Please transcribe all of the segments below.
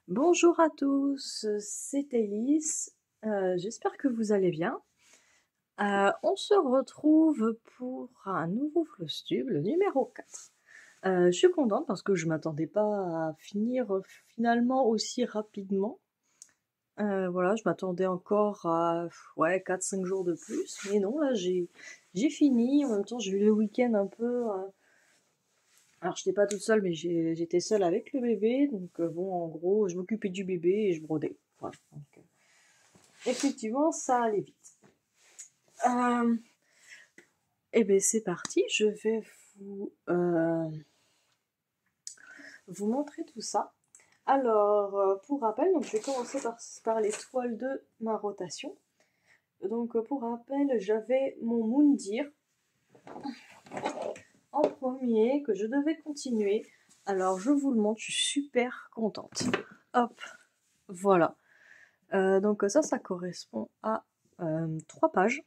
Bonjour à tous, c'est Elise. J'espère que vous allez bien. On se retrouve pour un nouveau Flostube, le numéro 4. Je suis contente parce que je m'attendais pas à finir finalement aussi rapidement. Voilà, je m'attendais encore à 4-5 jours de plus, mais non, là j'ai fini. En même temps, j'ai eu le week-end un peu. Alors, j'étais pas toute seule, mais j'étais seule avec le bébé. Donc, bon, en gros, je m'occupais du bébé et je brodais. Voilà. Donc, effectivement, ça allait vite. Et ben, c'est parti. Je vais vous montrer tout ça. Alors, pour rappel, donc, je vais commencer par les toiles de ma rotation. Donc, pour rappel, j'avais mon Moundir en premier que je devais continuer. Alors, je vous le montre. Je suis super contente. Hop, voilà. Donc ça correspond à 3 pages.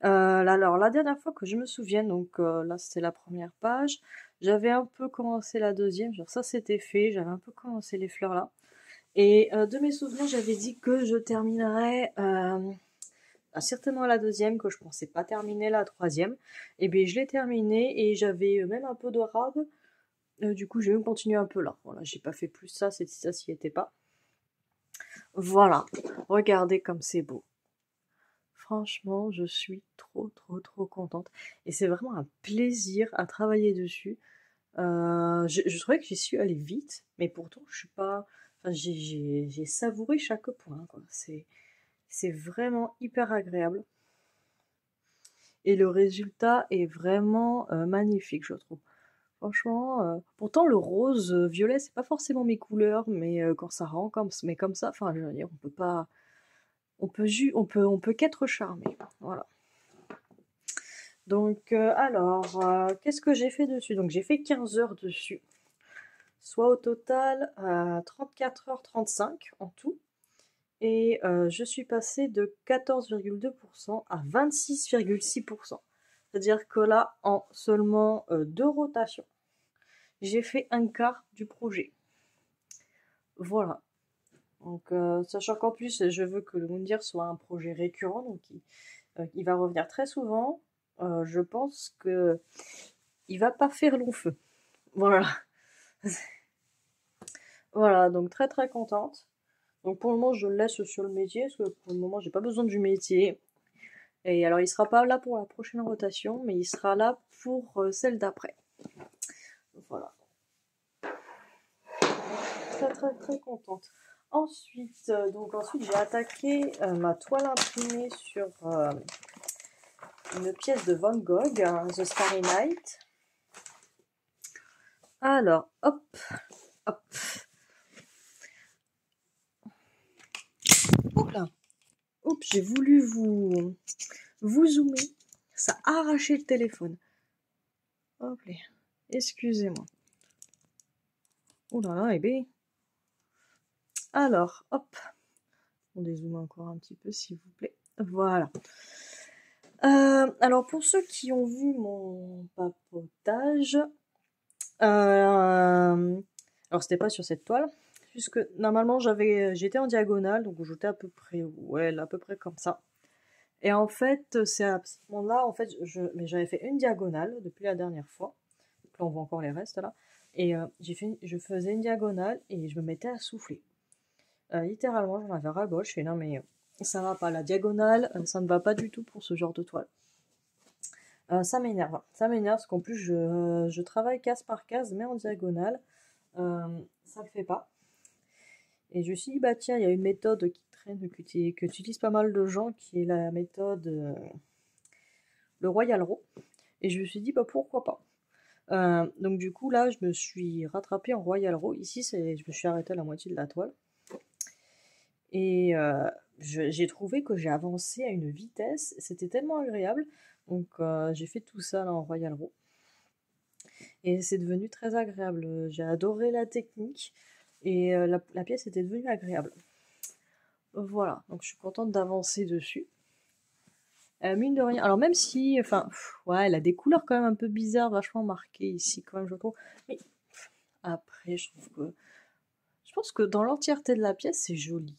Alors la dernière fois que je me souvienne, donc là c'était la première page, j'avais un peu commencé la deuxième, genre ça c'était fait, j'avais un peu commencé les fleurs là. Et de mes souvenirs, j'avais dit que je terminerais certainement la deuxième, que je pensais pas terminer la troisième. Et bien je l'ai terminée et j'avais même un peu d'arabe. Du coup j'ai même continué un peu là. Voilà, j'ai pas fait plus ça, ça s'y était pas. Voilà, regardez comme c'est beau. Franchement, je suis trop contente. Et c'est vraiment un plaisir à travailler dessus. Je trouvais que j'y suis allée vite, mais pourtant, je suis pas. Enfin, j'ai savouré chaque point, quoi. C'est vraiment hyper agréable. Et le résultat est vraiment magnifique, je trouve. Franchement, pourtant le rose violet, c'est pas forcément mes couleurs, mais quand ça rend comme ça, enfin, je veux dire, on peut pas. On peut qu'être charmé. Voilà. Donc, alors, qu'est-ce que j'ai fait dessus? Donc, j'ai fait 15 heures dessus, soit au total 34h35 en tout. Et je suis passée de 14,2% à 26,6%. C'est-à-dire que là, en seulement 2 rotations, j'ai fait un quart du projet. Voilà. Donc, sachant qu'en plus, je veux que le Moundir soit un projet récurrent, donc il va revenir très souvent. Je pense que il va pas faire long feu. Voilà. Voilà, donc très contente. Donc pour le moment, je le laisse sur le métier, parce que pour le moment, j'ai pas besoin du métier. Et alors, il sera pas là pour la prochaine rotation, mais il sera là pour celle d'après. Voilà. Très contente. Ensuite, j'ai attaqué ma toile imprimée sur une pièce de Van Gogh, hein, The Starry Night. Alors, hop. Oula. Oups, j'ai voulu vous zoomer. Ça a arraché le téléphone. Hop là. Excusez-moi. Oh là là, eh bien. Alors, hop. On dézoome encore un petit peu, s'il vous plaît. Voilà. Alors, pour ceux qui ont vu mon papotage, alors c'était pas sur cette toile, puisque normalement j'étais en diagonale, donc j'étais à peu près, à peu près comme ça. Et en fait, c'est à ce moment-là, en fait, mais j'avais fait une diagonale depuis la dernière fois. Donc là, on voit encore les restes là. Et je faisais une diagonale et je me mettais à souffler. Littéralement, j'en avais ras-le-bol. Je fais non, mais ça va pas. La diagonale, ça ne va pas du tout pour ce genre de toile. Ça m'énerve. Ça m'énerve parce qu'en plus, je travaille case par case, mais en diagonale. Ça le fait pas. Et je me suis dit, bah tiens, il y a une méthode qui traîne, que utilisent pas mal de gens, qui est la méthode le Royal Row. Et je me suis dit, bah pourquoi pas. Donc du coup, là, je me suis rattrapée en Royal Row. Ici, je me suis arrêtée à la moitié de la toile. Et j'ai trouvé que j'ai avancé à une vitesse. C'était tellement agréable. Donc j'ai fait tout ça là en Royal Row. Et c'est devenu très agréable. J'ai adoré la technique. Et la pièce était devenue agréable. Voilà, donc je suis contente d'avancer dessus. Mine de rien, alors même si, enfin, ouais, elle a des couleurs quand même un peu bizarres, vachement marquées ici, quand même, je trouve. Mais après, je pense que dans l'entièreté de la pièce, c'est joli.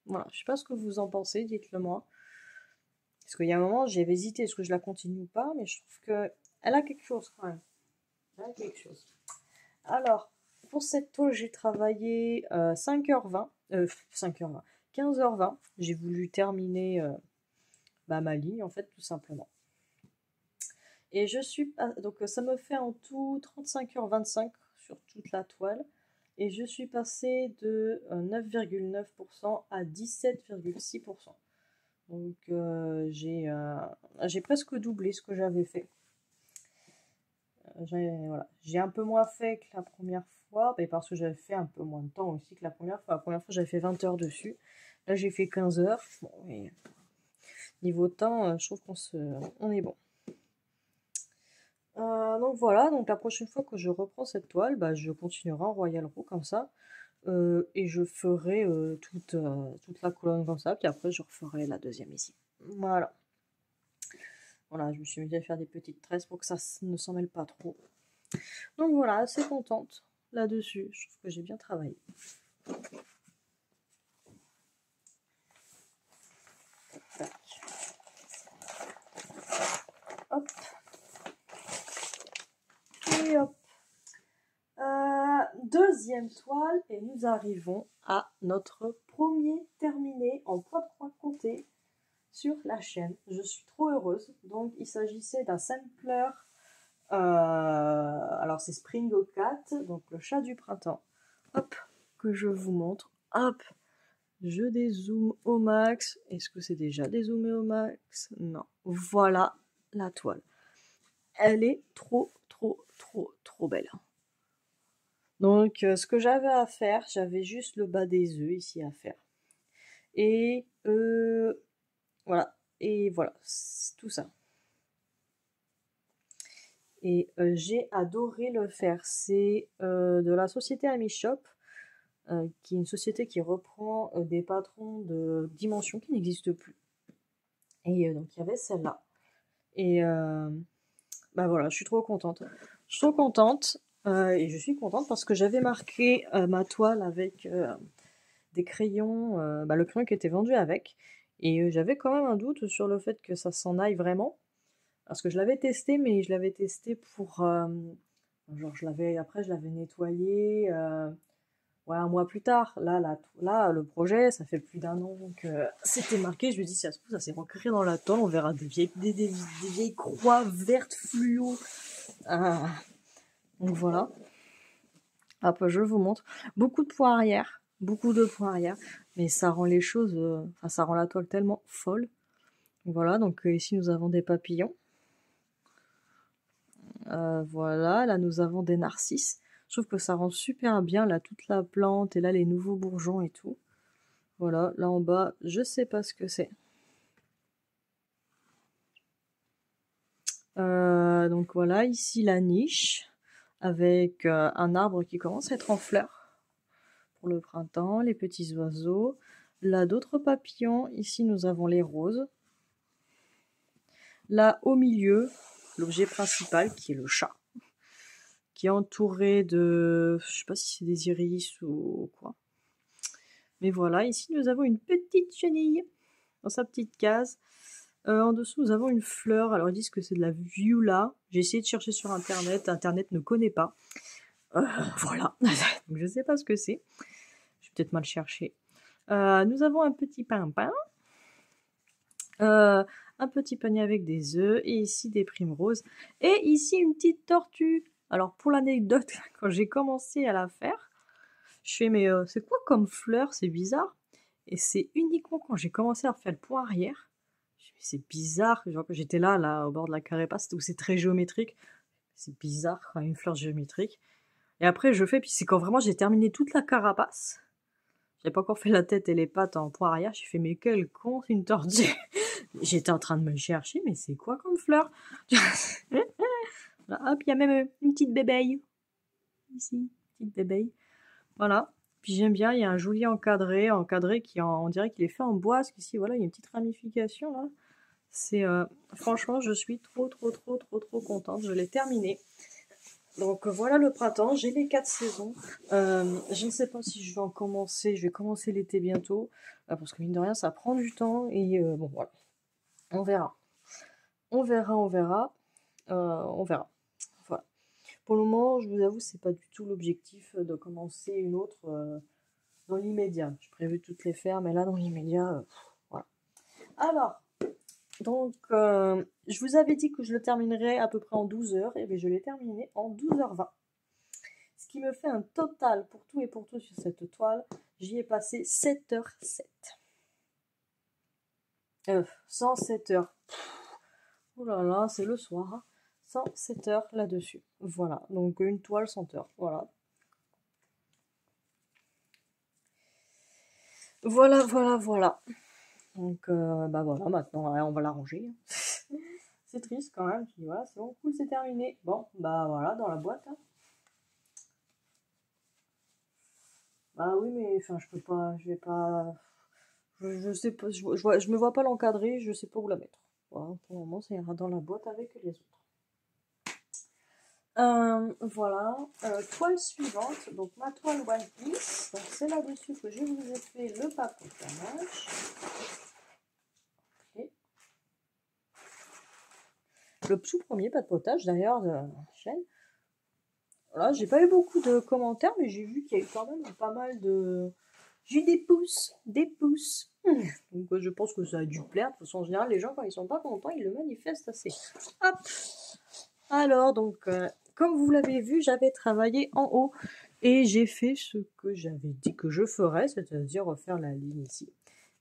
Voilà, je sais pas ce que vous en pensez, dites-le moi. Parce qu'il y a un moment, j'avais hésité, est-ce que je la continue ou pas, mais je trouve que elle a quelque chose quand même. Elle a quelque chose. Alors, pour cette toile, j'ai travaillé 5h20, 5h20, 15h20. J'ai voulu terminer ma ligne, en fait, tout simplement. Et donc ça me fait en tout 35h25 sur toute la toile. Et je suis passée de 9,9% à 17,6%. Donc j'ai presque doublé ce que j'avais fait. J'ai un peu moins fait que la première fois, parce que j'avais fait un peu moins de temps aussi que la première fois. La première fois, j'avais fait 20 heures dessus. Là, j'ai fait 15 heures. Bon, mais niveau temps, je trouve on est bon. Donc voilà, donc la prochaine fois que je reprends cette toile, je continuerai en Royal Roux comme ça. Et je ferai toute la colonne comme ça, puis après je referai la deuxième ici. Voilà. Voilà, je me suis mis à faire des petites tresses pour que ça ne s'en mêle pas trop. Donc voilà, assez contente là-dessus. Je trouve que j'ai bien travaillé. Hop. Et hop. Deuxième toile, et nous arrivons à notre premier terminé en point de croix compté sur la chaîne. Je suis trop heureuse. Donc il s'agissait d'un sampler. Alors c'est Spring Cat, donc le chat du printemps. Hop, que je vous montre. Hop, je dézoome au max. Est-ce que c'est déjà dézoomé au max? Non. Voilà la toile. Elle est trop belle. Donc ce que j'avais à faire, j'avais juste le bas des œufs ici à faire. Et voilà. Et voilà, tout ça. Et j'ai adoré le faire. C'est de la société Ami Shop, qui est une société qui reprend des patrons de dimensions qui n'existent plus. Et donc il y avait celle-là. Et voilà, je suis trop contente. Je suis trop contente. Et je suis contente parce que j'avais marqué ma toile avec des crayons, le crayon qui était vendu avec. Et j'avais quand même un doute sur le fait que ça s'en aille vraiment. Parce que je l'avais testé, mais je l'avais testé pour... après, je l'avais nettoyé un mois plus tard. Là, le projet, ça fait plus d'1 an que c'était marqué. Je me dis, si ça se trouve, ça s'est recréé dans la toile. On verra des vieilles croix vertes fluo. Donc voilà. Hop, je vous montre. Beaucoup de points arrière. Mais ça rend les choses... ça rend la toile tellement folle. Voilà, donc ici, nous avons des papillons. Voilà, là nous avons des narcisses. Je trouve que ça rend super bien, là, toute la plante, et là, les nouveaux bourgeons et tout. Voilà, là en bas, je sais pas ce que c'est. Donc voilà, ici la niche, avec un arbre qui commence à être en fleurs pour le printemps, les petits oiseaux. Là, d'autres papillons. Ici, nous avons les roses. Là, au milieu, l'objet principal, qui est le chat, qui est entouré de... je sais pas si c'est des iris ou quoi. Mais voilà, ici nous avons une petite chenille dans sa petite case. En dessous, nous avons une fleur. Alors ils disent que c'est de la viola. J'ai essayé de chercher sur internet. Internet ne connaît pas. Voilà. Donc je sais pas ce que c'est. Je vais peut-être mal chercher. Nous avons un petit pimpin. Un petit panier avec des œufs. Et ici des primroses. Et ici une petite tortue. Alors pour l'anecdote, quand j'ai commencé à la faire, je fais mais c'est quoi comme fleur? C'est bizarre. Et c'est uniquement quand j'ai commencé à faire le point arrière, je me suis dit, c'est bizarre. Genre, j'étais là, au bord de la carapace, où c'est très géométrique. C'est bizarre quand une fleur géométrique. Et après, je fais, puis c'est quand vraiment j'ai terminé toute la carapace. J'avais pas encore fait la tête et les pattes en point arrière. J'ai fait, mais quel con, c'est une tortue. J'étais en train de me chercher, mais c'est quoi comme fleur? Là, hop, il y a même une petite bébeille. Ici, petite bébeille. Voilà. Puis j'aime bien, il y a un joli encadré qui on dirait qu'il est fait en bois, parce qu'ici, voilà, il y a une petite ramification, là. C'est, franchement, je suis trop contente, je l'ai terminé. Donc voilà le printemps, j'ai les 4 saisons. Je ne sais pas si je vais en commencer, je vais commencer l'été bientôt, parce que mine de rien ça prend du temps et bon voilà, on verra. On verra, on verra, on verra. Voilà. Pour le moment, je vous avoue, c'est pas du tout l'objectif de commencer une autre dans l'immédiat. J'ai prévu de toutes les faire, mais là dans l'immédiat, voilà. Alors, donc je vous avais dit que je le terminerais à peu près en 12 heures, et bien je l'ai terminé en 12h20. Ce qui me fait un total pour tout et pour tout sur cette toile, j'y ai passé 7h07. 107 heures. Oh là là, c'est le soir. 107 heures là-dessus. Voilà, donc une toile 100 heures. Voilà. Voilà, voilà, voilà. Donc, bah voilà, maintenant, on va la ranger. C'est triste quand même. Je dis, voilà, c'est bon, cool, c'est terminé. Bon, bah voilà, dans la boîte. Hein. Bah oui, mais enfin, je peux pas, je vais pas. Je sais pas, je me vois pas l'encadrer, je sais pas où la mettre. Voilà, pour le moment, ça ira dans la boîte avec les autres. Voilà, toile suivante, donc ma toile One Piece, donc c'est là-dessus que je vous ai fait le papotage. Okay. Le tout premier papotage d'ailleurs de la chaîne. Voilà, j'ai pas eu beaucoup de commentaires, mais j'ai vu qu'il y a eu quand même pas mal de... J'ai eu des pouces, des pouces. Donc je pense que ça a dû plaire. De toute façon, en général, les gens, quand ils sont pas contents, ils le manifestent assez. Hop. Alors, donc, comme vous l'avez vu, j'avais travaillé en haut et j'ai fait ce que j'avais dit que je ferais, c'est-à-dire refaire la ligne ici.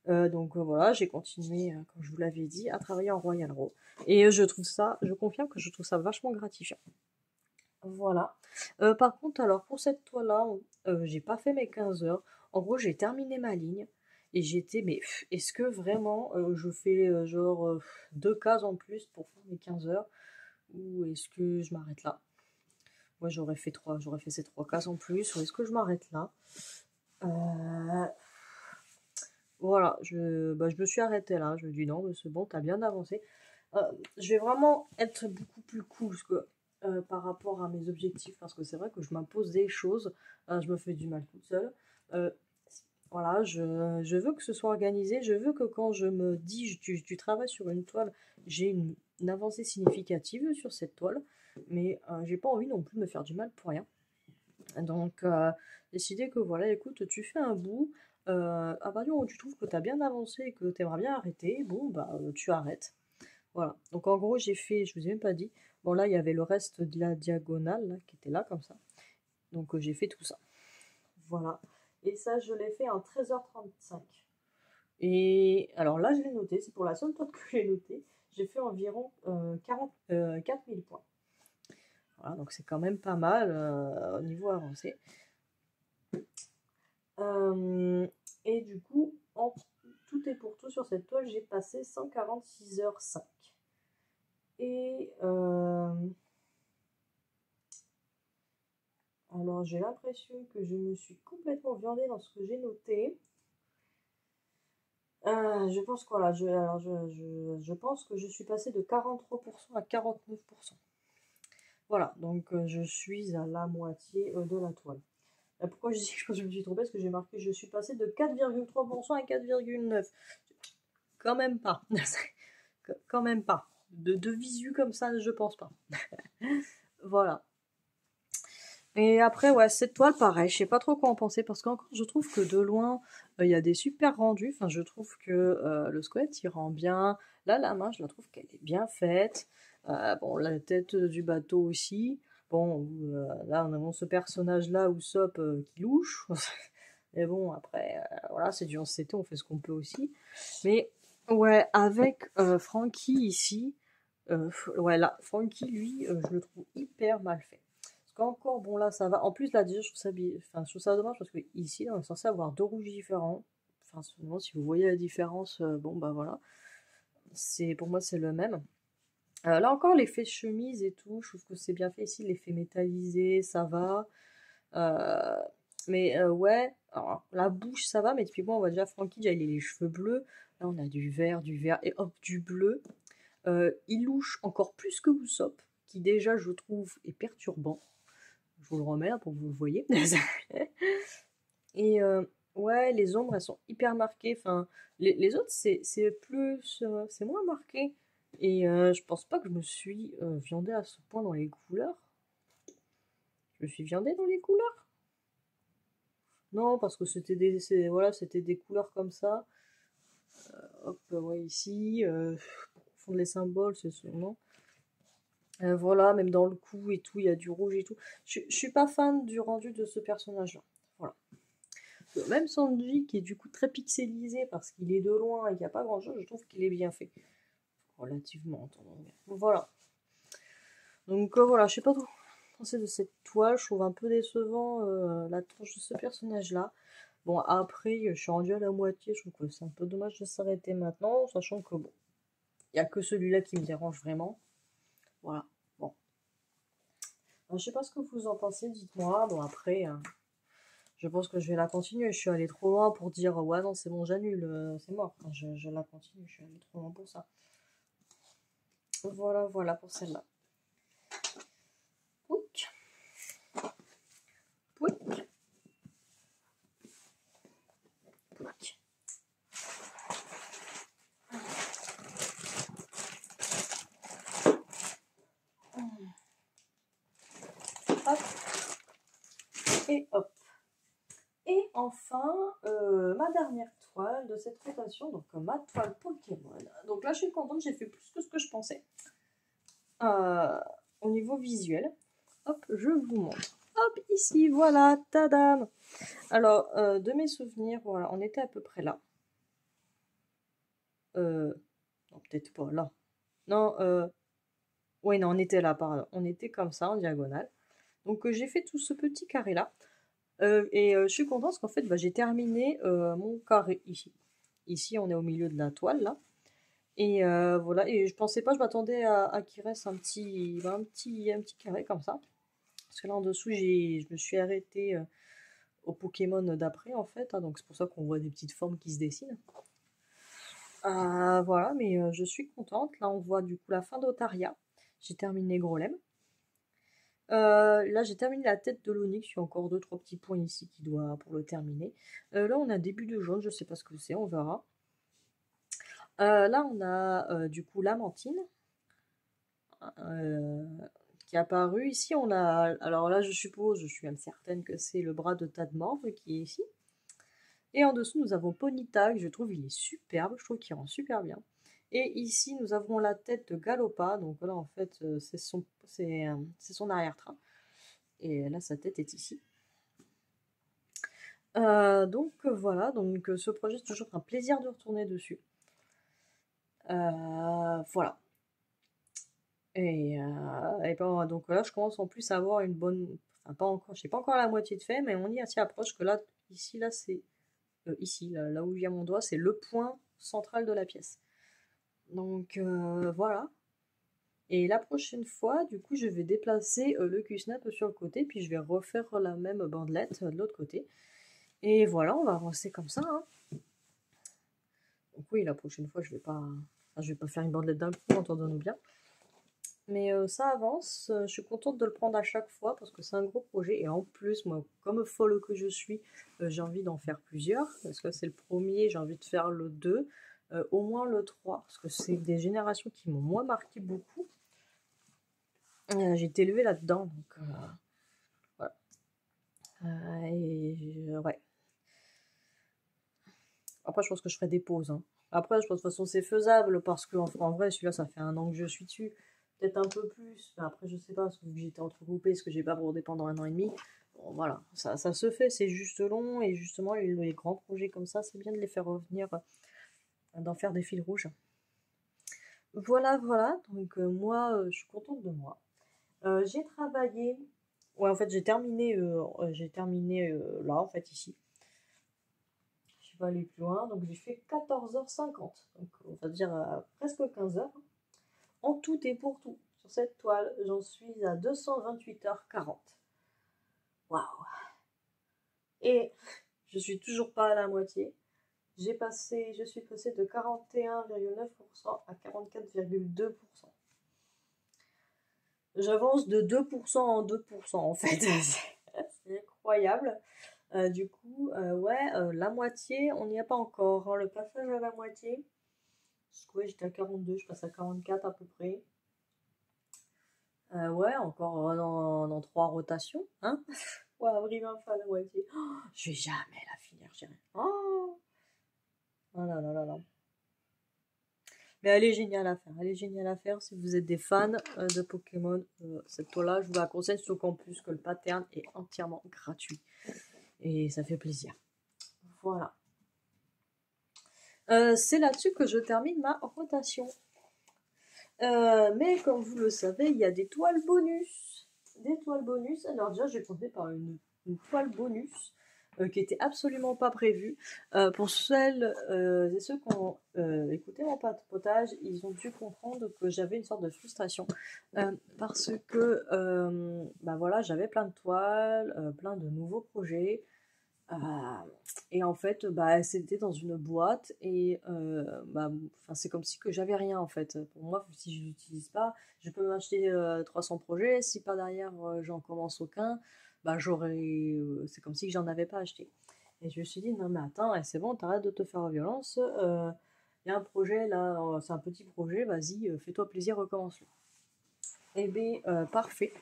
Donc voilà, j'ai continué, comme je vous l'avais dit, à travailler en Royal Row. Et je trouve ça, je confirme que je trouve ça vachement gratifiant. Voilà. Par contre, alors pour cette toile-là, j'ai pas fait mes 15 heures. En gros, j'ai terminé ma ligne et j'étais, mais est-ce que vraiment je fais genre 2 cases en plus pour faire mes 15 heures ou est-ce que je m'arrête là? Moi, j'aurais fait ces 3 cases en plus ou est-ce que je m'arrête là? Voilà, je me suis arrêtée là. Je me dis non, mais c'est bon, t'as bien avancé. Je vais vraiment être beaucoup plus cool parce que, par rapport à mes objectifs, parce que c'est vrai que je m'impose des choses, je me fais du mal toute seule. Euh, voilà, je veux que ce soit organisé, je veux que quand je me dis tu travailles sur une toile, j'ai une avancée significative sur cette toile, mais j'ai pas envie non plus de me faire du mal pour rien. Donc, décider que voilà, écoute, tu fais un bout, à partir du moment où tu trouves que tu as bien avancé et que tu aimerais bien arrêter, bon, bah, tu arrêtes. Voilà. Donc, en gros, j'ai fait, je vous ai même pas dit, bon, là, il y avait le reste de la diagonale, là, qui était là, comme ça. Donc, j'ai fait tout ça. Voilà. Et ça, je l'ai fait en 13h35. Et alors là, je l'ai noté, c'est pour la seule fois que j'ai noté, j'ai fait environ 4000 points. Voilà, donc c'est quand même pas mal au niveau avancé. Et du coup, en tout et pour tout sur cette toile, j'ai passé 146h05. Et alors j'ai l'impression que je me suis complètement viandée dans ce que j'ai noté. Je pense que voilà, je pense que je suis passée de 43% à 49%. Voilà, donc je suis à la moitié de la toile. Pourquoi je dis que je me suis trompée? Parce que j'ai marqué je suis passée de 4,3% à 4,9%. Quand même pas. Quand même pas. De visu comme ça, je pense pas. Voilà. Et après, ouais, cette toile, pareil, je sais pas trop quoi en penser parce qu'encore, je trouve que de loin, il y a des super rendus. Enfin, je trouve que le squelette, il rend bien. Là, la main, je la trouve qu'elle est bien faite. Bon, la tête du bateau aussi. Bon, là, on a ce personnage-là, Usopp, qui louche. Mais bon, après, voilà, c'est du 11CT, on fait ce qu'on peut aussi. Mais ouais, avec Frankie ici, ouais, là, Frankie, lui, je le trouve hyper mal fait. Parce qu'encore, bon, là, ça va. En plus, là, déjà, je trouve ça dommage parce que ici, on est censé avoir 2 rouges différents. Enfin, seulement, si vous voyez la différence, bon, bah voilà. Pour moi, c'est le même. Là encore, l'effet chemise et tout, je trouve que c'est bien fait ici. L'effet métallisé, ça va. Euh, mais ouais, alors, la bouche, ça va. Mais typiquement, on voit déjà Frankie, déjà, il a les cheveux bleus. Là, on a du vert et hop, du bleu. Il louche encore plus que Usopp, qui déjà, je trouve, est perturbant. Je vous le remets là pour que vous le voyez. Et ouais, les ombres, elles sont hyper marquées. Enfin, les autres, c'est plus, c'est moins marqué. Et je pense pas que je me suis viandée à ce point dans les couleurs. Je me suis viandée dans les couleurs? Non, parce que voilà, c'était des couleurs comme ça. Hop, ouais, ici, confondre les symboles, c'est ce non. Voilà, même dans le cou et tout, il y a du rouge et tout. Je suis pas fan du rendu de ce personnage-là. Voilà. Même Sanji, qui est du coup très pixelisé parce qu'il est de loin et qu'il n'y a pas grand-chose, je trouve qu'il est bien fait. Relativement, entendons bien. Voilà. Donc voilà, je sais pas trop penser de cette toile. Je trouve un peu décevant la tronche de ce personnage-là. Bon, après, je suis rendue à la moitié. Je trouve que c'est un peu dommage de s'arrêter maintenant, sachant que bon, il n'y a que celui-là qui me dérange vraiment. Voilà. Bon. Alors, je sais pas ce que vous en pensez, dites-moi. Bon, après, je pense que je vais la continuer. Je suis allée trop loin pour dire ouais, non, c'est bon, j'annule, c'est mort. Enfin, je la continue, je suis allée trop loin pour ça. Voilà, voilà pour celle-là. Pouic. Pouic. Pouic. Hop. Et hop. Et enfin, ma dernière toile de cette rotation, donc ma toile Pokémon. Donc là, je suis contente, j'ai fait plus que ce que je pensais. Au niveau visuel, hop, je vous montre. Hop, ici, voilà, tadam. Alors, de mes souvenirs, voilà, on était à peu près là. Non, peut-être pas là. Non, oui, non, on était là, pardon. On était comme ça, en diagonale. Donc, j'ai fait tout ce petit carré-là. Et je suis contente parce qu'en fait, bah, j'ai terminé mon carré ici. Ici, on est au milieu de la toile, là. Et voilà, et je pensais pas, je m'attendais à qu'il reste un petit carré comme ça. Parce que là, en dessous, je me suis arrêtée au Pokémon d'après, en fait. Hein, donc, c'est pour ça qu'on voit des petites formes qui se dessinent. Voilà, mais je suis contente. Là, on voit du coup la fin d'Otaria. J'ai terminé Grolem. Là, j'ai terminé la tête de l'Onyx. Il y a encore 2-3 petits points ici qui doivent pour le terminer. Là, on a début de jaune. Je sais pas ce que c'est, on verra. Là, on a du coup Lamantine qui est apparu. Ici, on a. Alors là, je suppose, je suis même certaine que c'est le bras de Tadmorph qui est ici. Et en dessous, nous avons Ponyta, que je trouve il est superbe. Je trouve qu'il rend super bien. Et ici, nous avons la tête de Galopa. Donc là, en fait, c'est son arrière-train. Et là, sa tête est ici. Donc voilà, donc ce projet, c'est toujours un plaisir de retourner dessus. Voilà. Et ben, donc là, je commence en plus à avoir une bonne. Enfin, pas encore, je sais pas encore la moitié de fait, mais on y s'y approche. Que là, ici, là, c'est. Ici, là où il y a mon doigt, c'est le point central de la pièce. Donc voilà. Et la prochaine fois, du coup, je vais déplacer le Q-Snap sur le côté, puis je vais refaire la même bandelette de l'autre côté. Et voilà, on va avancer comme ça. Hein. Donc oui, la prochaine fois, je vais pas faire une bandelette d'un coup, entendons-nous bien. Mais ça avance, je suis contente de le prendre à chaque fois parce que c'est un gros projet. Et en plus, moi, comme folle que je suis, j'ai envie d'en faire plusieurs. Parce que c'est le premier, j'ai envie de faire le 2, au moins le 3. Parce que c'est des générations qui m'ont moins marqué beaucoup. J'ai été élevée là-dedans, donc voilà. Ouais. Après, je pense que je ferai des pauses. Hein. Après, je pense de toute façon c'est faisable parce que en vrai, celui-là, ça fait 1 an que je suis dessus. Peut-être un peu plus. Mais après, je sais pas, parce que j'étais entrecoupée, est-ce que j'ai pas brodé pendant 1 an et demi. Bon, voilà, ça se fait, c'est juste long. Et justement, les grands projets comme ça, c'est bien de les faire revenir, d'en faire des fils rouges. Voilà, voilà. Donc, moi, je suis contente de moi. J'ai travaillé. Ouais, en fait, j'ai terminé là, en fait, ici. Je vais aller plus loin, donc j'ai fait 14h50, donc on va dire presque 15h. En tout et pour tout, sur cette toile, j'en suis à 228h40. Waouh! Et je suis toujours pas à la moitié. Je suis passée de 41,9% à 44,2%. J'avance de 2% en 2% en fait. C'est incroyable. Du coup, ouais, la moitié, on n'y est pas encore, hein. Le passage à la moitié, parce que ouais, j'étais à 42, je passe à 44 à peu près. Ouais, encore dans 3 rotations, hein. Ouais, avril, enfin la moitié. Oh, je vais jamais la finir, je dirais. Oh, oh là là là là. Mais elle est géniale à faire. Elle est géniale à faire si vous êtes des fans de Pokémon. Cette toile-là, je vous la conseille, surtout qu'en plus que le pattern est entièrement gratuit. Et ça fait plaisir. Voilà. C'est là-dessus que je termine ma rotation. Mais comme vous le savez, il y a des toiles bonus. Des toiles bonus. Alors déjà, j'ai commencé par une toile bonus qui était absolument pas prévue. Pour celles et ceux qui ont écouté mon potage, ils ont dû comprendre que j'avais une sorte de frustration. Parce que bah voilà, j'avais plein de toiles, plein de nouveaux projets. Euh, et en fait, bah, c'était dans une boîte et bah, c'est comme si que j'avais rien en fait. Pour moi, si je l'utilise pas, je peux m'acheter 300 projets. Si pas derrière, j'en commence aucun, bah c'est comme si que j'en avais pas acheté. Et je me suis dit non mais attends, c'est bon, t'arrêtes de te faire violence. Il y a un projet là, c'est un petit projet, vas-y, fais-toi plaisir, recommence-le. Eh bien, parfait.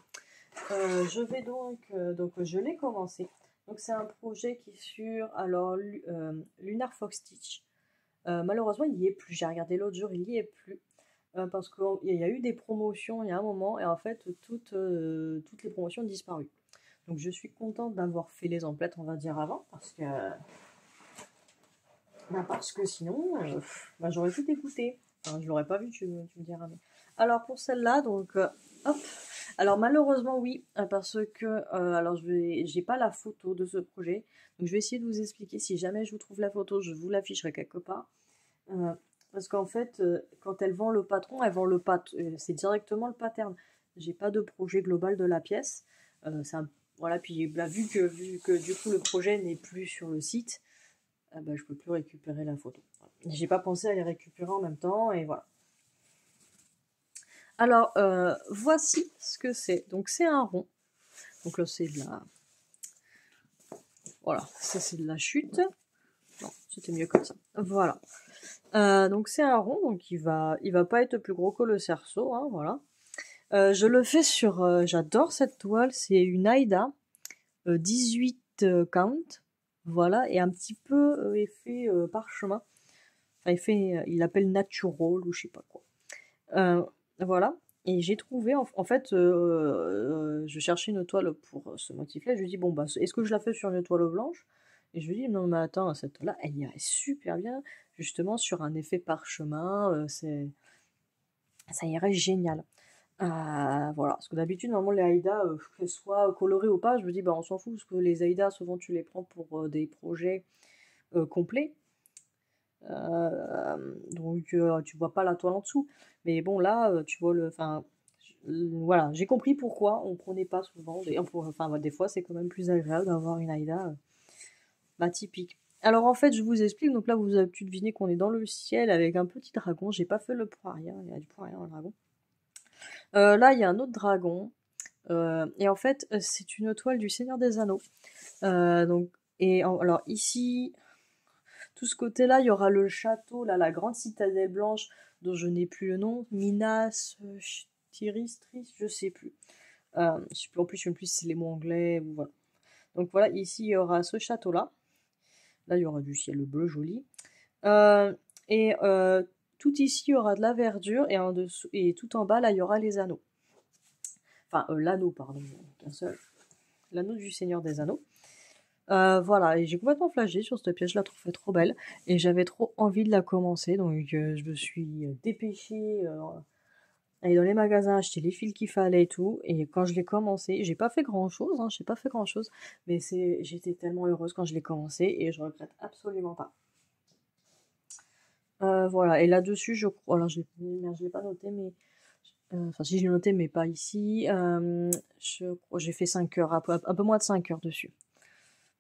Donc je l'ai commencé. Donc c'est un projet qui est sur alors Lunar Fox Stitch. Malheureusement il y est plus. J'ai regardé l'autre jour, il y est plus. Parce qu'il y a eu des promotions il y a un moment et en fait toutes les promotions ont disparu. Donc je suis contente d'avoir fait les emplettes on va dire avant parce que sinon bah, j'aurais tout écouté. Enfin, je l'aurais pas vu, tu me diras. Alors pour celle-là, donc hop. Alors malheureusement oui, parce que alors j'ai pas la photo de ce projet, donc je vais essayer de vous expliquer. Si jamais je vous trouve la photo, je vous l'afficherai quelque part. Euh, Parce qu'en fait, quand elle vend le patron, elle vend c'est directement le pattern. J'ai pas de projet global de la pièce. Voilà, puis bah, vu que du coup le projet n'est plus sur le site, bah, je peux plus récupérer la photo. Voilà. J'ai pas pensé à les récupérer en même temps et voilà. Alors voici ce que c'est. Donc c'est un rond. Donc là c'est de la, voilà, ça c'est de la chute. Non, c'était mieux comme ça. Voilà. Donc c'est un rond, donc il va pas être plus gros que le cerceau, hein, voilà. Je le fais sur, j'adore cette toile, c'est une Aida 18 count, voilà, et un petit peu effet parchemin. Enfin, il appelle natural ou je sais pas quoi. Voilà. Et j'ai trouvé, en fait, je cherchais une toile pour ce motif-là. Je lui dis, bon, bah, est-ce que je la fais sur une toile blanche? Et je lui dis, non, mais attends, cette toile-là, elle irait super bien, justement, sur un effet parchemin. Ça irait génial. Voilà. Parce que d'habitude, normalement, les Aïdas, qu'elles soient colorées ou pas, je me dis, bah, on s'en fout, parce que les Aïdas, souvent, tu les prends pour des projets complets. Donc tu vois pas la toile en dessous. Mais bon là, tu vois voilà, j'ai compris pourquoi on prenait pas souvent. Des fois c'est quand même plus agréable d'avoir une Aïda typique. Alors en fait je vous explique, donc là vous avez pu deviner qu'on est dans le ciel avec un petit dragon. J'ai pas fait le poirier, il y a du poirier dans le dragon. Là il y a un autre dragon. Et en fait c'est une toile du Seigneur des Anneaux. Donc, alors ici, tout ce côté-là, il y aura le château, là, la grande citadelle blanche, dont je n'ai plus le nom, Minas Tirith, je sais plus. Je sais plus. En plus, je sais plus si c'est les mots anglais ou voilà. Donc voilà, ici il y aura ce château-là. Là, il y aura du ciel bleu joli. Euh, et tout ici, il y aura de la verdure et en dessous et tout en bas, là, il y aura les anneaux. Enfin, l'anneau, pardon, un seul. L'anneau du Seigneur des Anneaux. Voilà, et j'ai complètement flashé sur cette pièce, je la trouvais trop belle et j'avais trop envie de la commencer, donc je me suis dépêchée, aller dans les magasins, acheter les fils qu'il fallait et tout. Et quand je l'ai commencé, j'ai pas fait grand chose, hein, j'ai pas fait grand chose, mais j'étais tellement heureuse quand je l'ai commencé et je regrette absolument pas. Voilà, et là-dessus, je crois, alors je l'ai pas noté, mais enfin si je l'ai noté, mais pas ici. Je crois j'ai fait 5 heures, un peu moins de 5 heures dessus.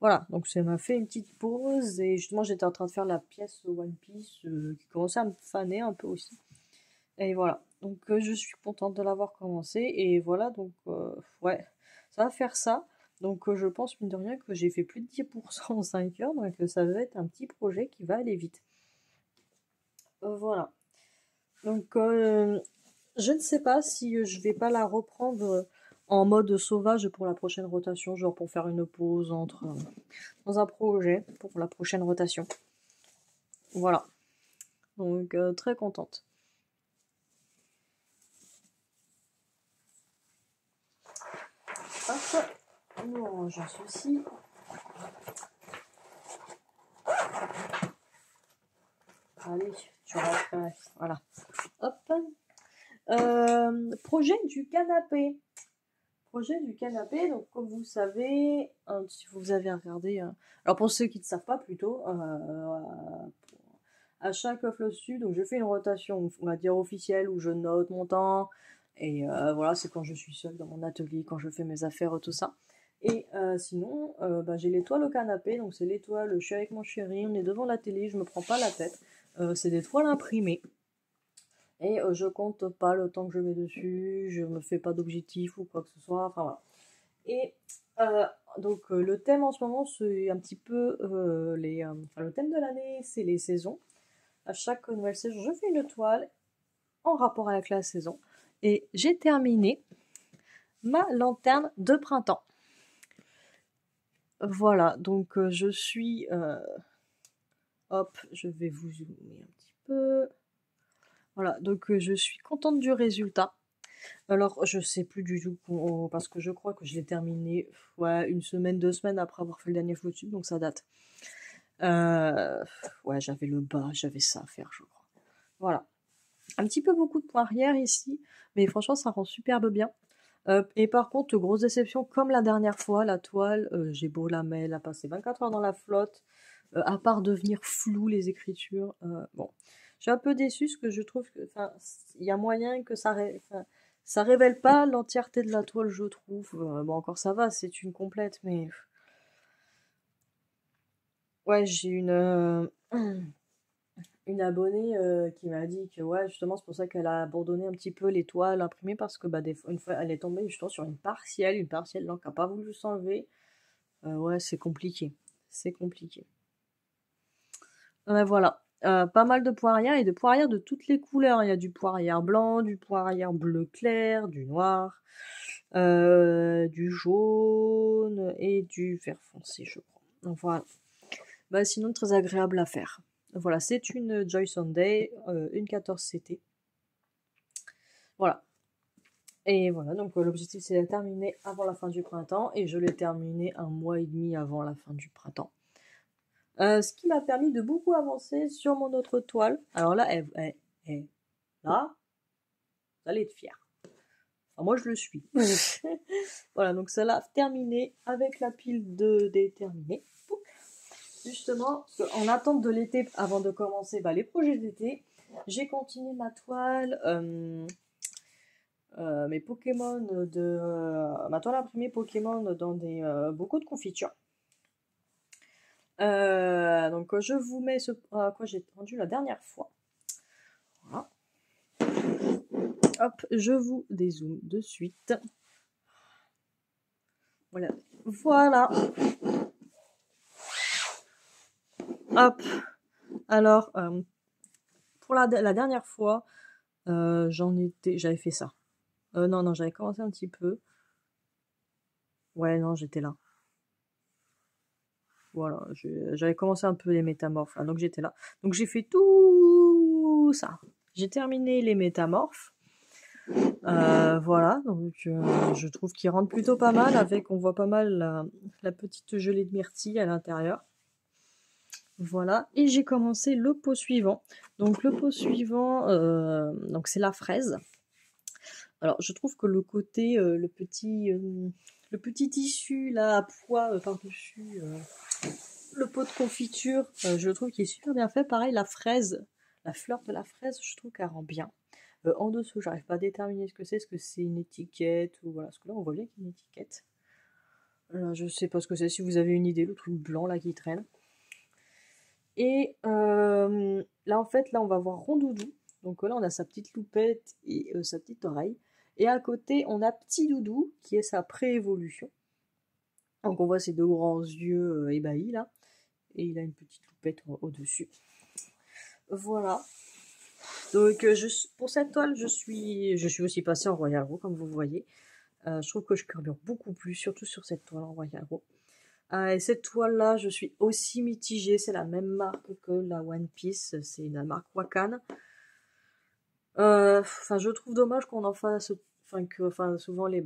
Voilà, donc ça m'a fait une petite pause et justement j'étais en train de faire la pièce One Piece qui commençait à me faner un peu aussi. Et voilà. Donc je suis contente de l'avoir commencé. Et voilà, donc ouais, ça va faire ça. Donc je pense mine de rien que j'ai fait plus de 10% en 5 heures. Donc ça va être un petit projet qui va aller vite. Voilà. Donc je ne sais pas si je vais pas la reprendre en mode sauvage pour la prochaine rotation. Genre pour faire une pause entre dans un projet pour la prochaine rotation. Voilà. Donc très contente. Hop, nous rangeons ceci. Allez, tu rentres. Voilà. Hop. Projet du canapé. Projet du canapé, donc comme vous savez, si vous avez regardé, alors pour ceux qui ne savent pas plutôt, à chaque flossu, donc je fais une rotation, on va dire officielle, où je note mon temps, et voilà, c'est quand je suis seule dans mon atelier, quand je fais mes affaires, tout ça. Et sinon, bah, j'ai l'étoile au canapé, donc c'est l'étoile, je suis avec mon chéri, on est devant la télé, je me prends pas la tête. C'est des toiles imprimées. Et je compte pas le temps que je mets dessus, je me fais pas d'objectif ou quoi que ce soit, enfin voilà. Et donc le thème en ce moment, c'est un petit peu enfin, le thème de l'année, c'est les saisons. À chaque nouvelle saison, je fais une toile en rapport avec la saison. Et j'ai terminé ma lanterne de printemps. Voilà, donc je suis... hop, je vais vous zoomer un petit peu. Voilà, donc je suis contente du résultat. Alors, je sais plus du tout, parce que je crois que je l'ai terminé ouais, une semaine, 2 semaines après avoir fait le dernier flotube, donc ça date. Ouais, j'avais le bas, j'avais ça à faire, je crois. Voilà. Un petit peu beaucoup de poirières ici, mais franchement, ça rend superbe bien. Et par contre, grosse déception, comme la dernière fois, la toile, j'ai beau la mettre, elle a passé 24 heures dans la flotte, à part devenir flou les écritures, bon. Je suis un peu déçue parce que je trouve que, enfin, il y a moyen que ça révèle pas l'entièreté de la toile, je trouve. Bon, encore ça va, c'est une complète, mais ouais, j'ai une abonnée qui m'a dit que ouais, justement, c'est pour ça qu'elle a abandonné un petit peu les toiles imprimées parce que bah, une fois, elle est tombée justement sur une partielle donc qui n'a pas voulu s'enlever. Ouais, c'est compliqué. C'est compliqué. Voilà. Pas mal de poirières et de poirières de toutes les couleurs. Il y a du poirière blanc, du poirière bleu clair, du noir, du jaune et du vert foncé, je crois. Donc voilà. Bah, sinon, très agréable à faire. Voilà, c'est une Joy Sunday, une 14 CT. Voilà. Et voilà, donc l'objectif c'est de terminer avant la fin du printemps et je l'ai terminé un mois et demi avant la fin du printemps. Ce qui m'a permis de beaucoup avancer sur mon autre toile. Alors là, là, vous allez être fiers. Enfin, moi je le suis. Voilà, donc celle-là terminée avec la pile de déterminée. Justement, en attente de l'été, avant de commencer bah, les projets d'été, j'ai continué ma toile, mes Pokémon ma toile imprimée Pokémon dans des bocaux de confiture. Donc je vous mets ce à quoi j'ai rendu la dernière fois. Voilà. Hop, je vous dézoome de suite. Voilà. Voilà. Hop. Alors, pour la dernière fois, j'avais fait ça. Non, j'avais commencé un petit peu. Ouais, non, j'étais là. Voilà, j'avais commencé un peu les métamorphes, là, donc j'étais là. Donc j'ai fait tout ça. J'ai terminé les métamorphes. Voilà, donc je trouve qu'ils rentrent plutôt pas mal avec, on voit pas mal la petite gelée de myrtille à l'intérieur. Voilà, et j'ai commencé le pot suivant. Donc le pot suivant, donc c'est la fraise. Alors je trouve que le côté, le petit tissu là à pois par-dessus le pot de confiture, je trouve qu'il est super bien fait. Pareil, la fraise, la fleur de la fraise, je trouve qu'elle rend bien. En dessous, j'arrive pas à déterminer ce que c'est. Est-ce que c'est une étiquette ou voilà. Parce que là, on voit bien qu'il y a une étiquette. Je sais pas ce que c'est. Si vous avez une idée, le truc blanc là qui traîne. Et là, en fait, là, on va voir Rondoudou. Donc là, on a sa petite loupette et sa petite oreille. Et à côté, on a Petit Doudou, qui est sa pré-évolution. Donc on voit ses deux grands yeux ébahis là. Et il a une petite loupette au-dessus. Voilà. Donc pour cette toile, je suis aussi passée en Royal Roux, comme vous voyez. Je trouve que je carbure beaucoup plus, surtout sur cette toile en Royal Roux. Et cette toile-là, je suis aussi mitigée. C'est la même marque que la One Piece. C'est la marque Wakan. Enfin, je trouve dommage qu'on en fasse... Enfin, souvent les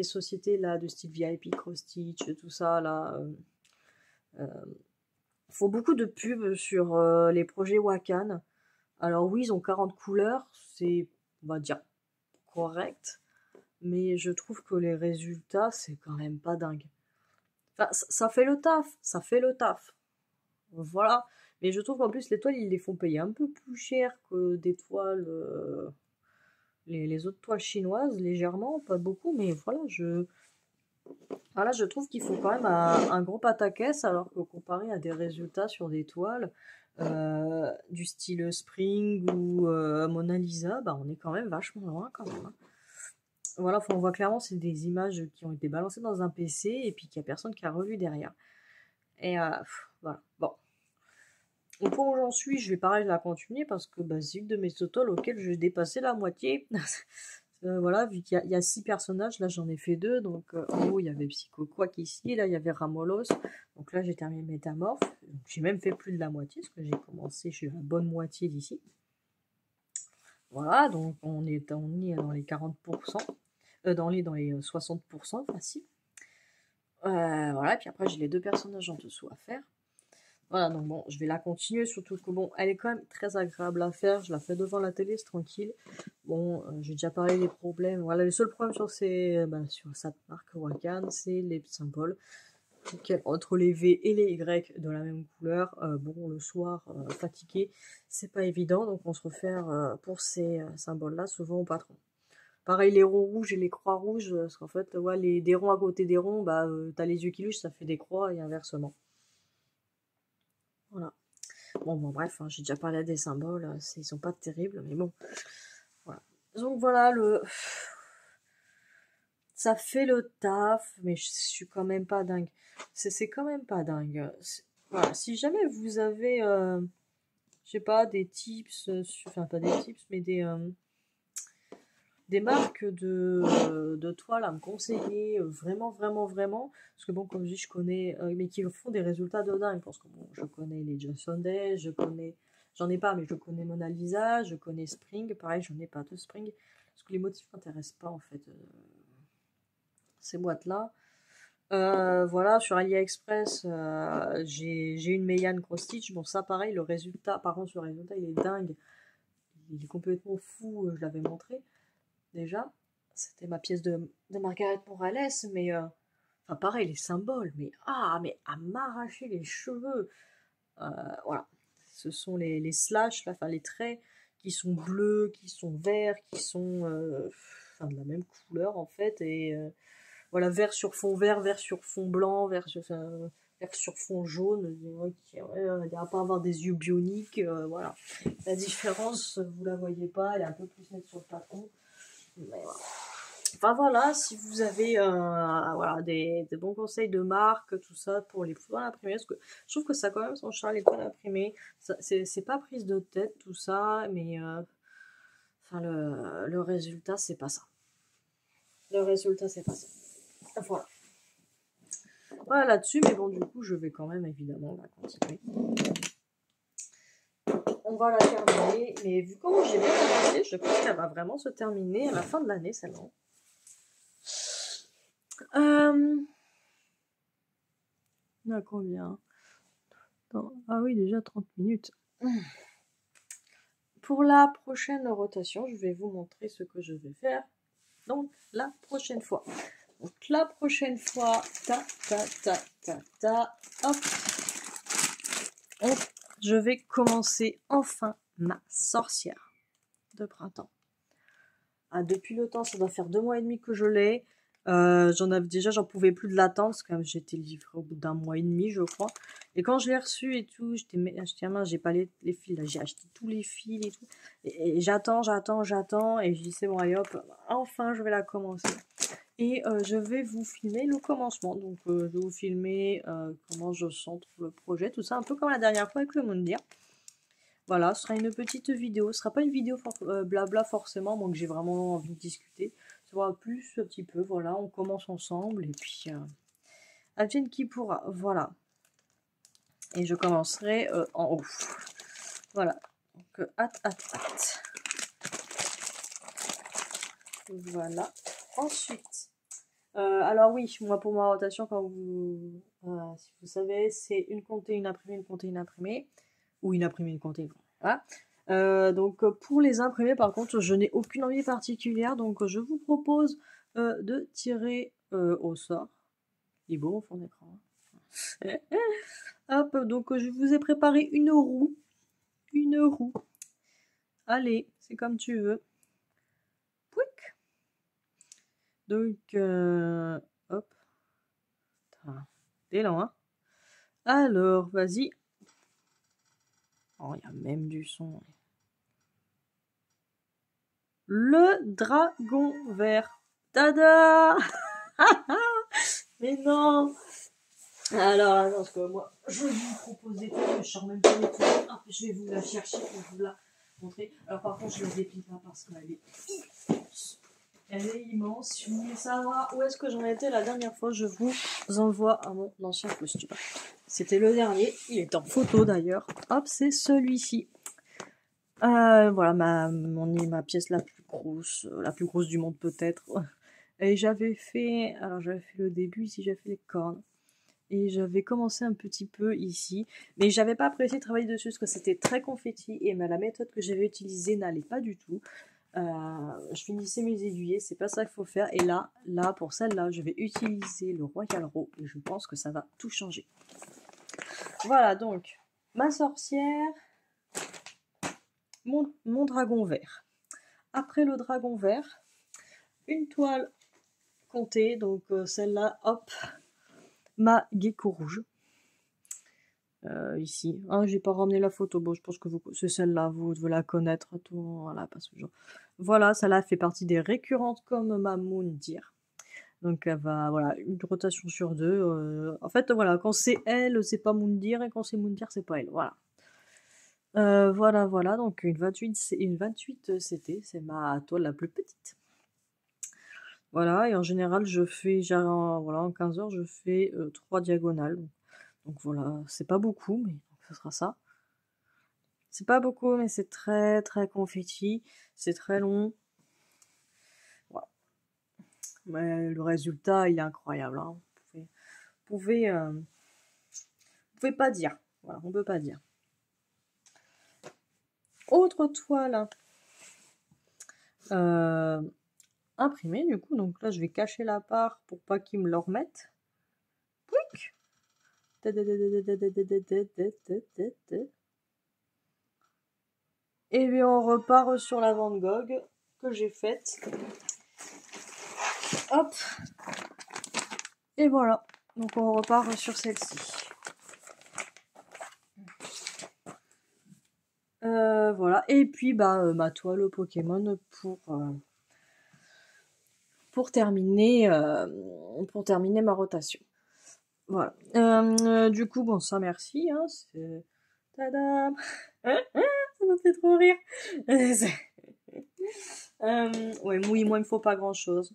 sociétés là de style VIP, Cross Stitch, tout ça là... font beaucoup de pubs sur les projets Wakan. Alors oui, ils ont 40 couleurs. C'est, on va dire, correct. Mais je trouve que les résultats, c'est quand même pas dingue. Enfin, ça fait le taf, ça fait le taf. Voilà. Mais je trouve qu'en plus, les toiles, ils les font payer un peu plus cher que des toiles... les autres toiles chinoises, légèrement, pas beaucoup, mais voilà, je trouve qu'ils font quand même un gros pataquès, alors que comparé à des résultats sur des toiles du style Spring ou Mona Lisa, bah, on est quand même vachement loin quand même. Hein. Voilà, on voit clairement c'est des images qui ont été balancées dans un PC et puis qu'il n'y a personne qui a revu derrière. Et voilà, bon. Au point où j'en suis, je vais pareil la continuer parce que bah, c'est une de mes toiles auxquelles je vais dépasser la moitié. Voilà, vu qu'il y a 6 personnages, là j'en ai fait 2, donc en haut il y avait Psycho Quack ici, là il y avait Ramolos, donc là j'ai terminé Métamorphe, j'ai même fait plus de la moitié, parce que j'ai commencé, je suis à la bonne moitié d'ici. Voilà, donc on est dans les 40%, dans les 60% facile. Voilà, puis après j'ai les 2 personnages en dessous à faire. Voilà, donc bon, je vais la continuer, surtout que bon, elle est quand même très agréable à faire, je la fais devant la télé, c'est tranquille. Bon, j'ai déjà parlé des problèmes, voilà, le seul problème sur cette marque Wakan, c'est les symboles, entre les V et les Y de la même couleur. Bon, le soir, fatigué, c'est pas évident, donc on se refait pour ces symboles-là, souvent au patron. Pareil, les ronds rouges et les croix rouges, parce qu'en fait, ouais, des ronds à côté des ronds, bah, t'as les yeux qui louchent, ça fait des croix et inversement. Voilà. Bon, bref, hein, j'ai déjà parlé des symboles, ils sont pas terribles, mais bon. Voilà. Donc voilà, ça fait le taf, mais je suis quand même pas dingue. C'est quand même pas dingue. Voilà. Si jamais vous avez, je sais pas, des tips, enfin pas des tips, mais des marques de toiles à me conseiller, vraiment, vraiment, vraiment. Parce que bon, comme je dis, je connais, mais qui font des résultats de dingue. Parce que bon, je connais les Johnson Day, j'en ai pas, mais je connais Mona Lisa, je connais Spring. Pareil, j'en ai pas de Spring. Parce que les motifs m'intéressent pas, en fait, ces boîtes-là. Voilà, sur AliExpress, j'ai une Meian Cross Stitch. Bon, ça, pareil, le résultat, par contre, le résultat, il est dingue. Il est complètement fou, je l'avais montré. Déjà, c'était ma pièce de Margaret Morales, mais enfin pareil, les symboles, mais à m'arracher les cheveux. Voilà, ce sont les slash, là, enfin les traits qui sont bleus, qui sont verts, qui sont de la même couleur en fait, et voilà, vert sur fond vert, vert sur fond blanc, vert sur fond jaune. Il n'y a pas à avoir des yeux bioniques, voilà. La différence, vous la voyez pas, elle est un peu plus nette sur le patron. Mais voilà. Enfin voilà, si vous avez voilà, des bons conseils de marque, tout ça pour les toiles imprimées, parce que je trouve que ça a quand même son charme, les toiles imprimées. C'est pas prise de tête tout ça, mais enfin le résultat c'est pas ça. Le résultat c'est pas ça. Voilà. Voilà là-dessus, mais bon du coup je vais quand même évidemment la continuer. On va la terminer, mais vu comment j'ai bien commencé, je pense qu'elle va vraiment se terminer à la fin de l'année celle-là. On a combien? Ah oui, déjà 30 minutes. Pour la prochaine rotation, je vais vous montrer ce que je vais faire. Donc, la prochaine fois. Donc, la prochaine fois, hop. Je vais commencer enfin ma sorcière de printemps. Ah, depuis le temps, ça doit faire 2 mois et demi que je l'ai. J'en pouvais plus de l'attendre parce que j'étais livrée au bout d'1 mois et demi, je crois. Et quand je l'ai reçu et tout, j'étais mince, j'ai pas les fils là, j'ai acheté tous les fils et tout. Et j'attends. Et je dis c'est bon, allez hop, enfin je vais la commencer. Et je vais vous filmer le commencement. Donc je vais vous filmer comment je centre le projet, tout ça, un peu comme la dernière fois avec le Moundir. Voilà, ce sera une petite vidéo. Ce sera pas une vidéo blabla forcément, moi que j'ai vraiment envie de discuter. Ce sera plus un petit peu, voilà, on commence ensemble et puis advienne qui pourra. Voilà. Et je commencerai en haut. Voilà. Donc hâte. Voilà. Ensuite. Alors oui, moi pour ma rotation, quand si vous savez, c'est une comptée, une imprimée, une comptée, une imprimée. Ou une imprimée, une comptée. Voilà. Donc pour les imprimés, par contre, je n'ai aucune envie particulière. Donc je vous propose de tirer au sort. Il est beau mon fond d'écran. Hop, donc je vous ai préparé une roue. Une roue. Allez, c'est comme tu veux. Pouic. Donc, hop. T'es lent, hein. Alors, vas-y. Oh, il y a même du son. Le dragon vert. Tada. Mais non. Alors, parce que moi, je vous propose des trucs, je sors même pas les trucs. Hop, je vais vous la chercher pour vous la montrer. Alors, par contre, je ne la déplie pas parce qu'elle est immense. Elle est immense. Si vous voulez savoir où est-ce que j'en étais la dernière fois, je vous envoie à mon ancien costume. C'était le dernier. Il est en photo d'ailleurs. Hop, c'est celui-ci. Voilà ma pièce la plus grosse du monde peut-être. Et j'avais fait le début ici, j'avais fait les cornes. Et j'avais commencé un petit peu ici, mais j'avais pas apprécié de travailler dessus parce que c'était très confetti et la méthode que j'avais utilisée n'allait pas du tout. Je finissais mes aiguillets, c'est pas ça qu'il faut faire. Et là, pour celle-là, je vais utiliser le Royal Row et je pense que ça va tout changer. Voilà donc ma sorcière, mon dragon vert. Après le dragon vert, une toile comptée, donc celle-là, hop, ma gecko rouge. Ici, hein, j'ai pas ramené la photo, bon je pense que c'est celle-là, vous devez la connaître, tout, voilà, parce que voilà, celle-là fait partie des récurrentes comme ma Moundir. Donc elle va, voilà, une rotation sur deux. En fait, voilà, quand c'est elle, c'est pas Moundir, et quand c'est Moundir, c'est pas elle, voilà. Voilà, donc une 28 CT, c'est ma toile la plus petite. Voilà, et en général, je fais, voilà, en 15 heures, je fais 3 diagonales. Donc voilà, c'est pas beaucoup, mais ce sera ça. C'est pas beaucoup, mais c'est très très confetti. C'est très long. Voilà. Mais le résultat, il est incroyable. Hein. Vous pouvez pas dire. Voilà, on peut pas dire. Autre toile imprimée, du coup. Donc là, je vais cacher la part pour pas qu'ils me le remettent. Pouic. Et bien on repart sur la Van Gogh que j'ai faite. Hop. Et voilà. Donc on repart sur celle-ci. Voilà. Et puis ma toile Pokémon pour terminer ma rotation. Voilà. Du coup, bon, ça merci. Hein, c'est... Tadam. Ça m'a fait trop rire. Ouais, oui, moi, il me faut pas grand-chose.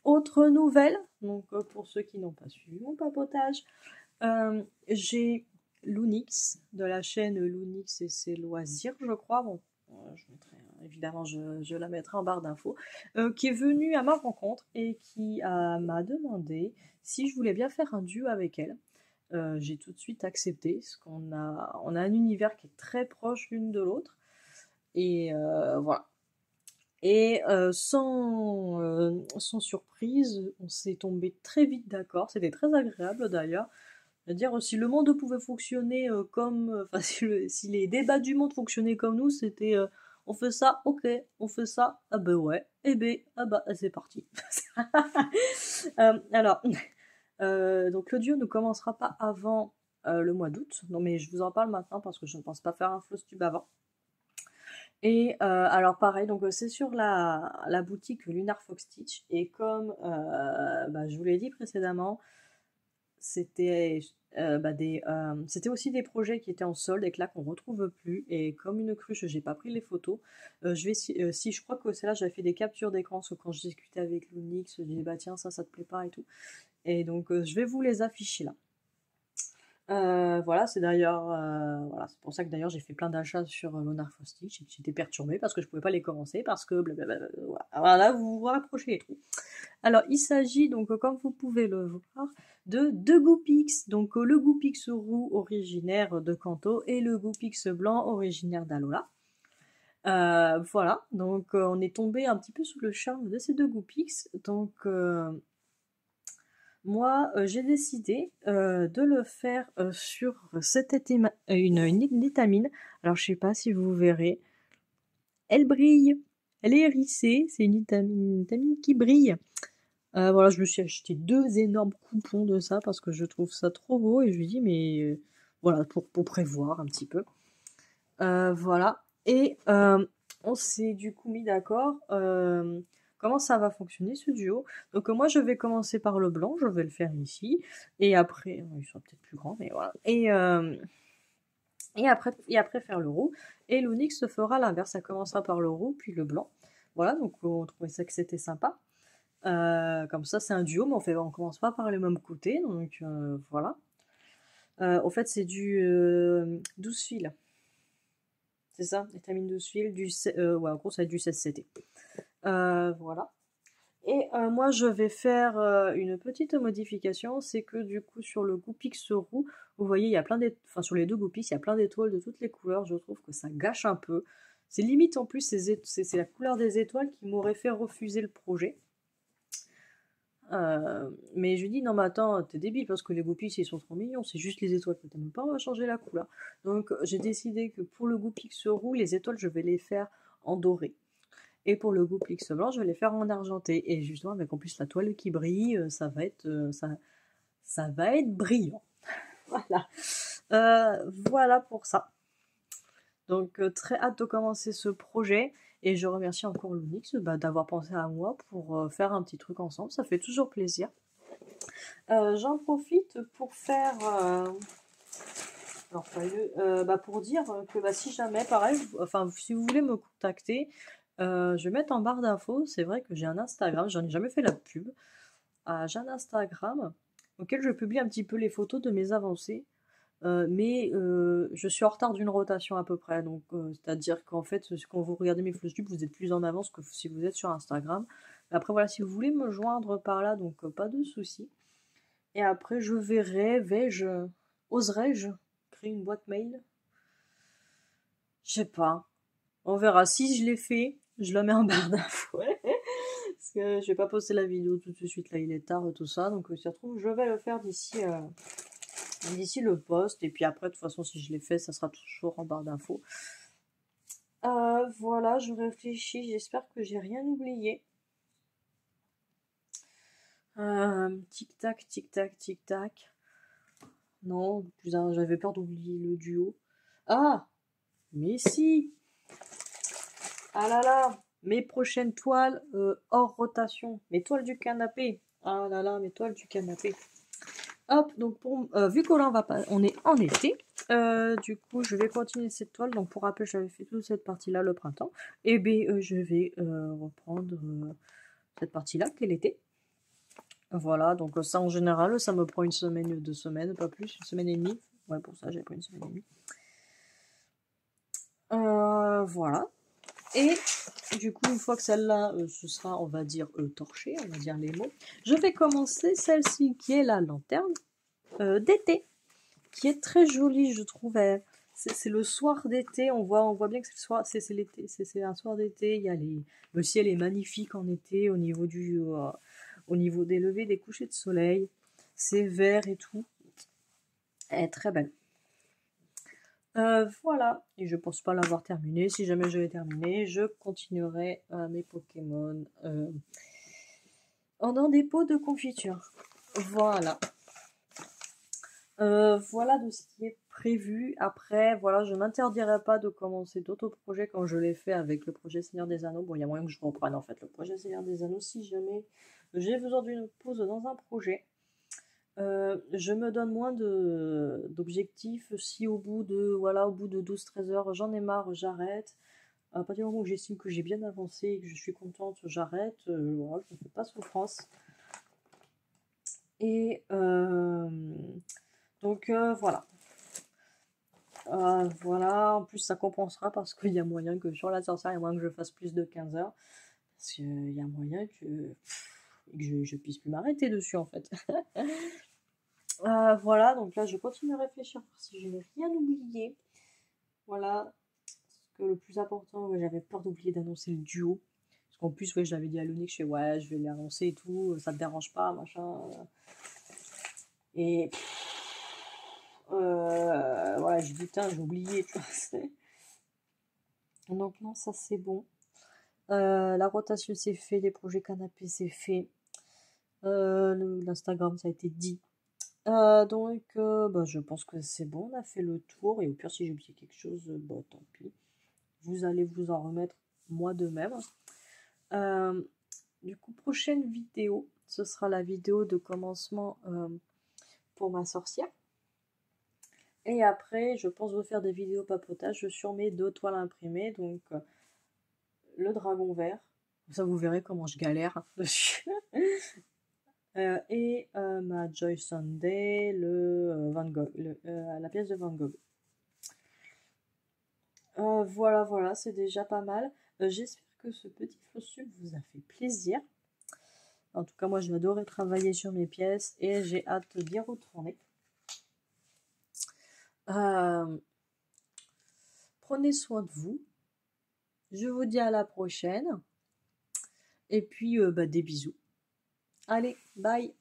Autre nouvelle, donc pour ceux qui n'ont pas suivi mon papotage, j'ai Loonix, de la chaîne Loonix et ses loisirs, je crois. Bon, je mettrai, évidemment, je la mettrai en barre d'infos, qui est venue à ma rencontre et qui m'a demandé si je voulais bien faire un duo avec elle. J'ai tout de suite accepté, parce qu'on a un univers qui est très proche l'une de l'autre. Et voilà. Et sans surprise, on s'est tombé très vite d'accord. C'était très agréable d'ailleurs. C'est-à-dire, si le monde pouvait fonctionner comme... Enfin, si les débats du monde fonctionnaient comme nous, c'était... on fait ça, ok. On fait ça, ah bah ouais. Eh ben, ah bah, c'est parti. Alors, donc le duo ne commencera pas avant le mois d'août. Non mais je vous en parle maintenant parce que je ne pense pas faire un Flosstube avant. Et alors pareil, donc c'est sur la boutique Lunar Fox Stitch. Et comme bah, je vous l'ai dit précédemment, c'était c'était aussi des projets qui étaient en solde et que là qu'on retrouve plus. Et comme une cruche, j'ai pas pris les photos. Je vais si je crois que c'est là j'avais fait des captures d'écran, parce que quand je discutais avec Lunix, je disais bah tiens ça te plaît pas et tout. Et donc je vais vous les afficher là. Voilà, c'est d'ailleurs voilà, c'est pour ça que d'ailleurs j'ai fait plein d'achats sur Lunar Fox Stitch et que j'étais perturbée parce que je pouvais pas les commencer parce que blablabla, voilà, vous vous rapprochez les trous. Alors, il s'agit donc, comme vous pouvez le voir, de deux Goopix. Donc, le Goopix roux originaire de Kanto et le Goopix blanc originaire d'Alola. Voilà, donc on est tombé un petit peu sous le charme de ces deux Goopix. Donc, moi, j'ai décidé de le faire sur une étamine. Alors, je sais pas si vous verrez. Elle brille. Elle est hérissée. C'est une étamine qui brille. Voilà, je me suis acheté 2 énormes coupons de ça parce que je trouve ça trop beau et je lui dis mais voilà pour prévoir un petit peu. Voilà et on s'est du coup mis d'accord comment ça va fonctionner ce duo. Donc moi je vais commencer par le blanc, je vais le faire ici et après ils sont peut-être plus grands mais voilà et après faire le roux et l'Onyx se fera l'inverse, ça commencera par le roux puis le blanc. Voilà, donc on trouvait ça que c'était sympa. Comme ça, c'est un duo, mais on commence pas par les mêmes côtés, donc voilà. Au fait, c'est du 12 fils. C'est ça, étamine 12 fils, ouais, en gros, ça va être du 16CT. Voilà. Et moi, je vais faire une petite modification, c'est que du coup, sur le Goopix roux, vous voyez, il y a plein d'étoiles, enfin, sur les deux Goopix, il y a plein d'étoiles de toutes les couleurs. Je trouve que ça gâche un peu. C'est limite, en plus, c'est la couleur des étoiles qui m'aurait fait refuser le projet. Mais je lui dis non mais attends t'es débile parce que les Goopix ils sont trop mignons, c'est juste les étoiles que t'aimes pas, on va changer la couleur. Donc j'ai décidé que pour le Goopix roux, les étoiles je vais les faire en doré. Et pour le Goopix blanc, je vais les faire en argenté. Et justement avec en plus la toile qui brille, ça va être brillant. Voilà. Voilà pour ça. Donc très hâte de commencer ce projet. Et je remercie encore Lunix d'avoir pensé à moi pour faire un petit truc ensemble. Ça fait toujours plaisir. J'en profite pour faire... alors, pour dire que si jamais, pareil, enfin, si vous voulez me contacter, je vais mettre en barre d'infos. C'est vrai que j'ai un Instagram, j'en ai jamais fait la pub. J'ai un Instagram auquel je publie un petit peu les photos de mes avancées. Mais je suis en retard d'une rotation à peu près. Donc, c'est-à-dire qu'en fait, quand vous regardez mes Flosstube, vous êtes plus en avance que si vous êtes sur Instagram. Après, voilà, si vous voulez me joindre par là, donc pas de souci. Et après, je verrai, oserais-je créer une boîte mail? Je sais pas. On verra. Si je l'ai fait, je la mets en barre d'infos. Parce que je vais pas poster la vidéo tout de suite, là il est tard et tout ça. Donc si ça se trouve, je vais le faire d'ici le post. Et puis après, de toute façon, si je l'ai fait, ça sera toujours en barre d'infos. Voilà, je réfléchis. J'espère que j'ai rien oublié. Tic-tac, tic-tac, tic-tac. Non, j'avais peur d'oublier le duo. Ah, mais si. Ah là là, mes prochaines toiles hors rotation. Mes toiles du canapé. Ah là là, mes toiles du canapé. Hop, donc vu qu'on on est en été, du coup je vais continuer cette toile. Donc pour rappel, j'avais fait toute cette partie-là le printemps. Et bien je vais reprendre cette partie-là qui est l'été. Voilà, donc ça en général, ça me prend une semaine, 2 semaines, pas plus, une semaine et demie. Ouais, pour ça j'ai pris une semaine et demie. Voilà. Et du coup, une fois que celle-là, ce sera, on va dire, torchée, on va dire les mots, je vais commencer celle-ci qui est la lanterne d'été, qui est très jolie, je trouve. C'est le soir d'été, on voit bien que c'est le soir, c'est l'été, c'est un soir d'été. Le ciel est magnifique en été au niveau au niveau des levées, des couchers de soleil. C'est vert et tout. Elle est très belle. Voilà, et je pense pas l'avoir terminé. Si jamais je l'ai terminé, je continuerai mes Pokémon dans des pots de confiture. Voilà. Voilà de ce qui est prévu. Après, voilà, je m'interdirai pas de commencer d'autres projets quand je l'ai fait avec le projet Seigneur des Anneaux. Bon, il y a moyen que je reprenne en fait le projet Seigneur des Anneaux si jamais j'ai besoin d'une pause dans un projet. Je me donne moins d'objectifs. Si au bout de, voilà, au bout de 12-13 heures, j'en ai marre, j'arrête. À partir du moment où j'estime que j'ai bien avancé et que je suis contente, j'arrête. Voilà, je ne fais pas souffrance. Et donc voilà. Voilà, en plus ça compensera parce qu'il y a moyen que sur la sorcière, il y a moyen que je fasse plus de 15 heures. Parce qu'il y a moyen que je puisse plus m'arrêter dessus en fait. Voilà, donc là je continue à réfléchir pour si je n'ai rien oublié. Voilà, parce que le plus important, ouais, j'avais peur d'oublier d'annoncer le duo. Parce qu'en plus, ouais, je l'avais dit à Lonique, je fais ouais, je vais l'annoncer et tout, ça te dérange pas, machin. Et ouais, je dis putain, j'ai oublié, tu vois. Donc non, ça c'est bon. La rotation c'est fait, les projets canapé c'est fait. L'Instagram ça a été dit. Donc bah, je pense que c'est bon, on a fait le tour. Et au pire si j'ai oublié quelque chose, bah tant pis. Vous allez vous en remettre moi de même. Du coup, prochaine vidéo, ce sera la vidéo de commencement pour ma sorcière. Et après, je pense vous faire des vidéos papotage sur mes 2 toiles imprimées. Donc, le dragon vert. Ça, vous verrez comment je galère dessus. Et ma Joy Sunday, le Van Gogh, la pièce de Van Gogh. Voilà, voilà, c'est déjà pas mal. J'espère que ce petit costume vous a fait plaisir. En tout cas, moi, j'ai adoré travailler sur mes pièces et j'ai hâte d'y retourner. Prenez soin de vous. Je vous dis à la prochaine. Et puis, bah, des bisous. Allez, bye!